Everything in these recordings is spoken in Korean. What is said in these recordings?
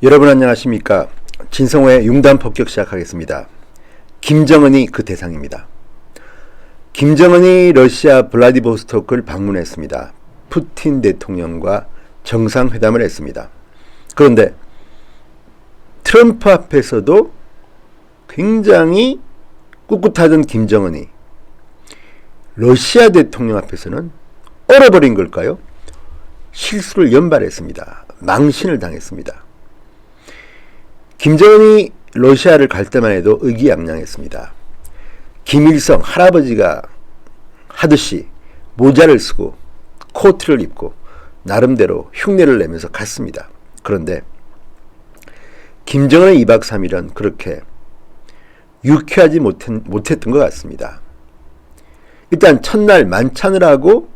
여러분 안녕하십니까. 진성호의 융단 폭격 시작하겠습니다. 김정은이 그 대상입니다. 김정은이 러시아 블라디보스토크를 방문했습니다. 푸틴 대통령과 정상회담을 했습니다. 그런데 트럼프 앞에서도 굉장히 꿋꿋하던 김정은이 러시아 대통령 앞에서는 얼어버린 걸까요? 실수를 연발했습니다. 망신을 당했습니다. 김정은이 러시아를 갈 때만 해도 의기양양했습니다. 김일성 할아버지가 하듯이 모자를 쓰고 코트를 입고 나름대로 흉내를 내면서 갔습니다. 그런데 김정은의 2박 3일은 그렇게 유쾌하지 못했던 것 같습니다. 일단 첫날 만찬을 하고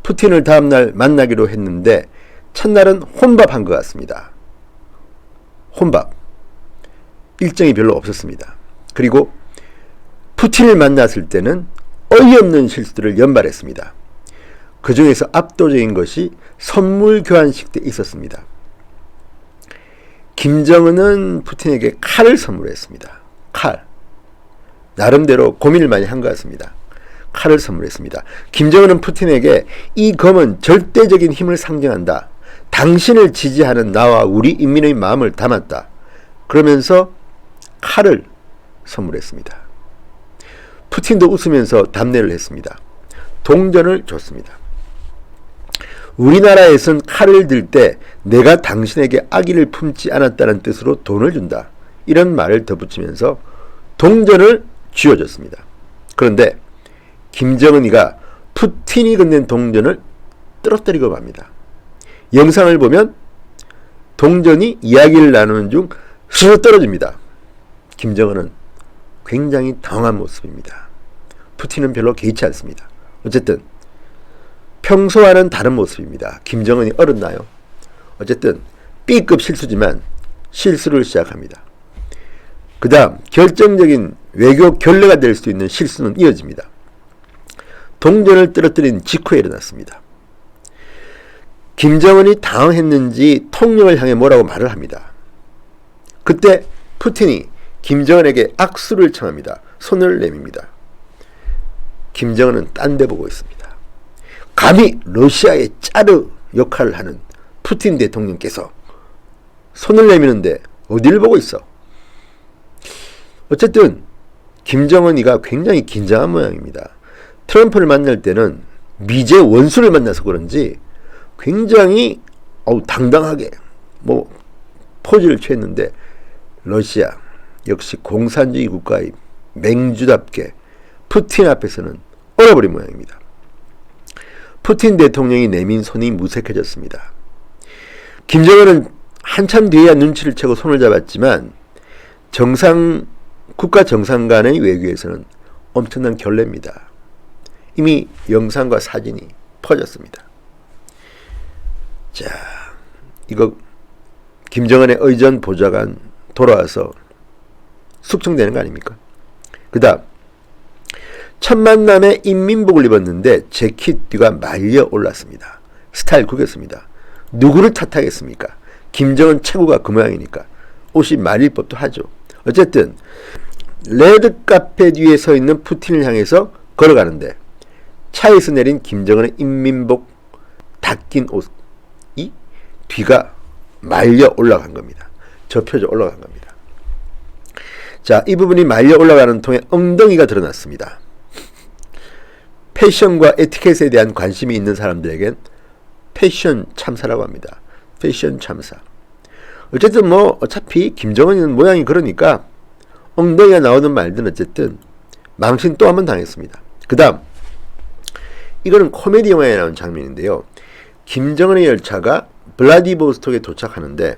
푸틴을 다음날 만나기로 했는데 첫날은 혼밥한 것 같습니다. 혼밥. 일정이 별로 없었습니다. 그리고 푸틴을 만났을 때는 어이없는 실수들을 연발했습니다. 그 중에서 압도적인 것이 선물 교환식 때 있었습니다. 김정은은 푸틴에게 칼을 선물했습니다. 칼. 나름대로 고민을 많이 한 것 같습니다. 칼을 선물했습니다. 김정은은 푸틴에게 이 검은 절대적인 힘을 상징한다. 당신을 지지하는 나와 우리 인민의 마음을 담았다. 그러면서 칼을 선물했습니다. 푸틴도 웃으면서 답례를 했습니다. 동전을 줬습니다. 우리나라에선 칼을 들 때 내가 당신에게 악의를 품지 않았다는 뜻으로 돈을 준다. 이런 말을 덧붙이면서 동전을 쥐어줬습니다. 그런데 김정은이가 푸틴이 건넨 동전을 떨어뜨리고 맙니다. 영상을 보면 동전이 이야기를 나누는 중 스르르 떨어집니다. 김정은은 굉장히 당황한 모습입니다. 푸틴은 별로 개의치 않습니다. 어쨌든 평소와는 다른 모습입니다. 김정은이 얼었나요? 어쨌든 B급 실수지만 실수를 시작합니다. 그 다음 결정적인 외교 결례가 될 수 있는 실수는 이어집니다. 동전을 떨어뜨린 직후에 일어났습니다. 김정은이 당황했는지 통령을 향해 뭐라고 말을 합니다. 그때 푸틴이 김정은에게 악수를 청합니다. 손을 내밉니다. 김정은은 딴 데 보고 있습니다. 감히 러시아의 짜르 역할을 하는 푸틴 대통령께서 손을 내미는데 어디를 보고 있어? 어쨌든 김정은이가 굉장히 긴장한 모양입니다. 트럼프를 만날 때는 미제 원수를 만나서 그런지 굉장히 당당하게 포즈를 취했는데 러시아 역시 공산주의 국가의 맹주답게 푸틴 앞에서는 얼어버린 모양입니다. 푸틴 대통령이 내민 손이 무색해졌습니다. 김정은은 한참 뒤에야 눈치를 채고 손을 잡았지만 국가 정상 간의 외교에서는 엄청난 결례입니다. 이미 영상과 사진이 퍼졌습니다. 자, 이거 김정은의 의전 보좌관 돌아와서 숙청되는 거 아닙니까? 그 다음 첫 만남에 인민복을 입었는데 재킷 뒤가 말려 올랐습니다. 스타일 구겼습니다. 누구를 탓하겠습니까? 김정은 최고가 그 모양이니까 옷이 말릴 법도 하죠. 어쨌든 레드 카페 뒤에 서 있는 푸틴을 향해서 걸어가는데 차에서 내린 김정은의 인민복 닦인 옷이 뒤가 말려 올라간 겁니다. 접혀져 올라간 겁니다. 자, 이 부분이 말려 올라가는 통에 엉덩이가 드러났습니다. 패션과 에티켓에 대한 관심이 있는 사람들에겐 패션 참사라고 합니다. 패션 참사. 어쨌든 어차피 김정은이는 모양이 그러니까 엉덩이가 나오는 말든 어쨌든 망신 또 한 번 당했습니다. 그 다음 이거는 코미디 영화에 나온 장면인데요. 김정은의 열차가 블라디보스톡에 도착하는데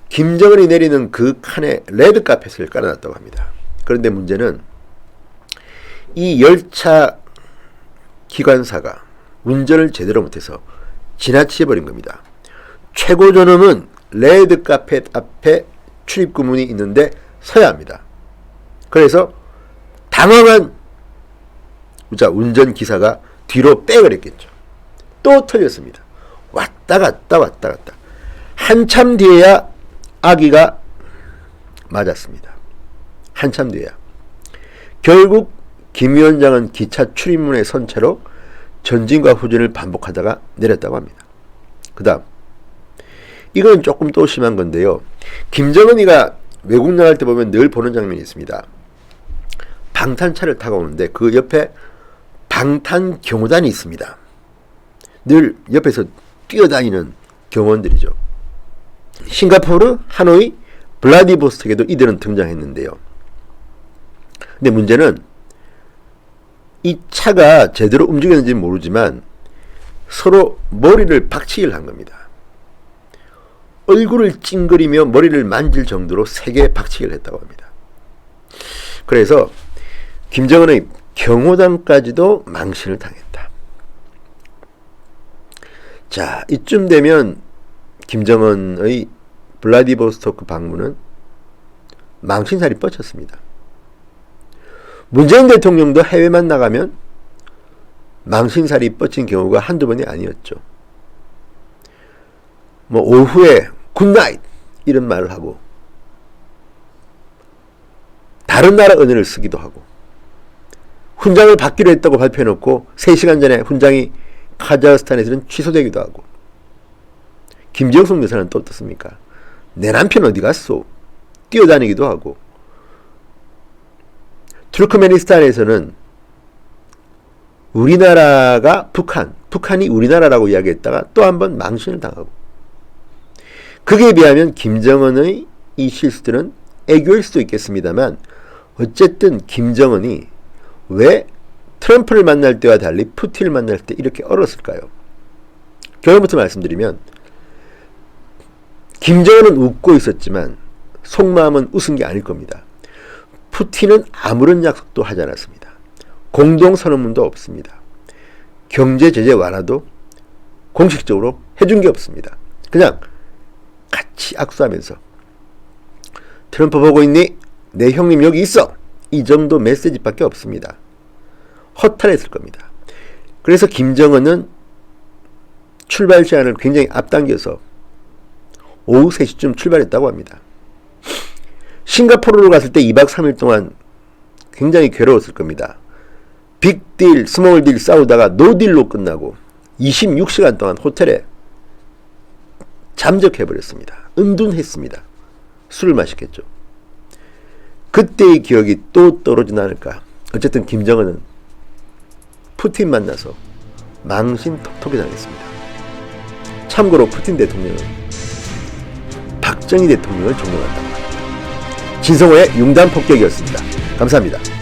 김정은이 내리는 그 칸에 레드 카펫을 깔아놨다고 합니다. 그런데 문제는 이 열차 기관사가 운전을 제대로 못해서 지나치버린 겁니다. 최고 존엄은 레드 카펫 앞에 출입구 문이 있는데 서야 합니다. 그래서 당황한 운전기사가 뒤로 백을 했겠죠. 또 털렸습니다. 왔다 갔다. 한참 뒤에야 아기가 맞았습니다. 한참 뒤에야. 결국 김 위원장은 기차 출입문에 선 채로 전진과 후진을 반복하다가 내렸다고 합니다. 그 다음, 이건 조금 또 심한 건데요. 김정은이가 외국 나갈 때 보면 늘 보는 장면이 있습니다. 방탄차를 타고 오는데 그 옆에 방탄 경호단이 있습니다. 늘 옆에서 뛰어다니는 경호원들이죠. 싱가포르, 하노이, 블라디보스톡에도 이들은 등장했는데요. 근데 문제는 이 차가 제대로 움직였는지 모르지만 서로 머리를 박치기를 한 겁니다. 얼굴을 찡그리며 머리를 만질 정도로 세게 박치기를 했다고 합니다. 그래서 김정은의 경호단까지도 망신을 당했다. 자, 이쯤 되면 김정은의 블라디보스토크 방문은 망신살이 뻗쳤습니다. 문재인 대통령도 해외만 나가면 망신살이 뻗친 경우가 한두 번이 아니었죠. 뭐 오후에 굿나잇 이런 말을 하고 다른 나라 언어를 쓰기도 하고 훈장을 받기로 했다고 발표해놓고 3시간 전에 훈장이 카자흐스탄에서는 취소되기도 하고 김정숙 여사는 또 어떻습니까? 내 남편 어디 갔소? 뛰어다니기도 하고 투르크메니스탄에서는 우리나라가 북한이 우리나라라고 이야기했다가 또 한 번 망신을 당하고 그에 비하면 김정은의 이 실수들은 애교일 수도 있겠습니다만 어쨌든 김정은이 왜 트럼프를 만날 때와 달리 푸틴을 만날 때 이렇게 얼었을까요? 결론부터 말씀드리면 김정은은 웃고 있었지만 속마음은 웃은 게 아닐 겁니다. 푸틴은 아무런 약속도 하지 않았습니다. 공동선언문도 없습니다. 경제 제재 완화도 공식적으로 해준 게 없습니다. 그냥 같이 악수하면서 트럼프 보고 있니? 내 형님 여기 있어! 이 정도 메시지밖에 없습니다. 허탈했을 겁니다. 그래서 김정은은 출발 시간을 굉장히 앞당겨서 오후 3시쯤 출발했다고 합니다. 싱가포르로 갔을 때 2박 3일 동안 굉장히 괴로웠을 겁니다. 빅딜, 스몰딜 싸우다가 노딜로 끝나고 26시간 동안 호텔에 잠적해버렸습니다. 은둔했습니다. 술을 마셨겠죠. 그때의 기억이 또 떨어지지 않을까. 어쨌든 김정은은 푸틴 만나서 망신 톡톡히 당했습니다. 참고로 푸틴 대통령은 박정희 대통령을 존경한다. 진성호의 융단 폭격이었습니다. 감사합니다.